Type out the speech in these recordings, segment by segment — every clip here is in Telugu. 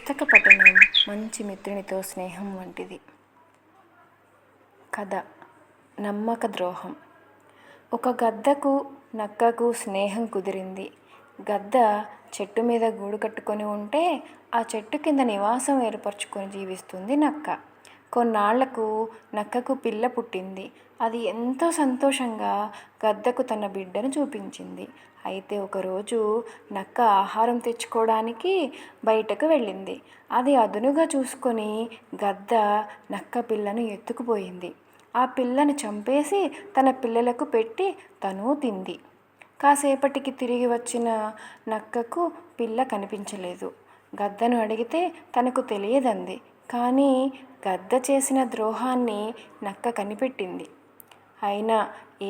పుస్తక పఠనం మంచి మిత్రునితో స్నేహం వంటిది. కథ నమ్మక ద్రోహం. ఒక గద్దకు నక్కకు స్నేహం కుదిరింది. గద్ద చెట్టు మీద గూడు కట్టుకొని ఉంటే ఆ చెట్టు కింద నివాసం ఏర్పరచుకొని జీవిస్తుంది నక్క. కొన్నాళ్లకు నక్కకు పిల్ల పుట్టింది. అది ఎంతో సంతోషంగా గద్దకు తన బిడ్డను చూపించింది. అయితే ఒకరోజు నక్క ఆహారం తెచ్చుకోవడానికి బయటకు వెళ్ళింది. అది అదునుగా చూసుకొని గద్ద నక్క పిల్లను ఎత్తుకుపోయింది. ఆ పిల్లను చంపేసి తన పిల్లలకు పెట్టి తను తింది. కాసేపటికి తిరిగి వచ్చిన నక్కకు పిల్ల కనిపించలేదు. గద్దను అడిగితే తనకు తెలియదంది. కానీ గద్ద చేసిన ద్రోహాన్ని నక్క కనిపెట్టింది. అయినా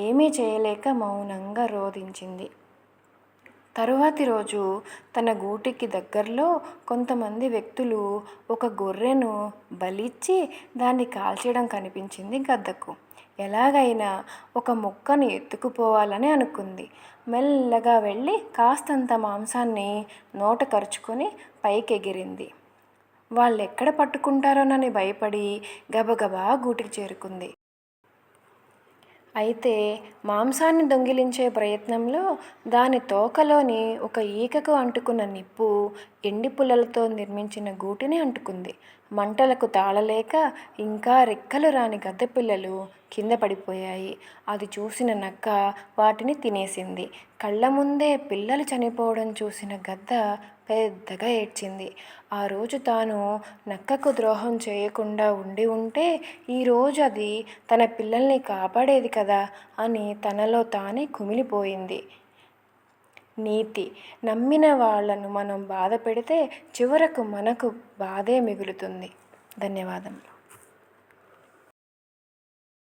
ఏమీ చేయలేక మౌనంగా రోదించింది. తరువాతి రోజు తన గూటికి దగ్గరలో కొంతమంది వ్యక్తులు ఒక గొర్రెను బలిచ్చి దాన్ని కాల్చడం కనిపించింది గద్దకు. ఎలాగైనా ఒక ముక్కను ఎత్తుకుపోవాలని అనుకుంది. మెల్లగా వెళ్ళి కాస్తంత మాంసాన్ని నోట కరుచుకొని పైకెగిరింది. వాళ్ళెక్కడ పట్టుకుంటారోనని భయపడి గబగబా గూటికి చేరుకుంది. అయితే మాంసాన్ని దొంగిలించే ప్రయత్నంలో దాని తోకలోని ఒక ఈకకు అంటుకున్న నిప్పు ఎండి పుల్లలతో నిర్మించిన గూటిని అంటుకుంది. మంటలకు తాళలేక ఇంకా రెక్కలు రాని గద్దపిల్లలు కింద పడిపోయాయి. అది చూసిన నక్క వాటిని తినేసింది. కళ్ళ ముందే పిల్లలు చనిపోవడం చూసిన గద్ద పెద్దగా ఏడ్చింది. ఆ రోజు తాను నక్కకు ద్రోహం చేయకుండా ఉంటే ఈరోజు అది తన పిల్లల్ని కాపాడేది కదా అని తనలో తానే కుమిలిపోయింది. నీతి: నమ్మిన వాళ్ళను మనం బాధ పెడితే చివరకు మనకు బాధే మిగులుతుంది. ధన్యవాదములు.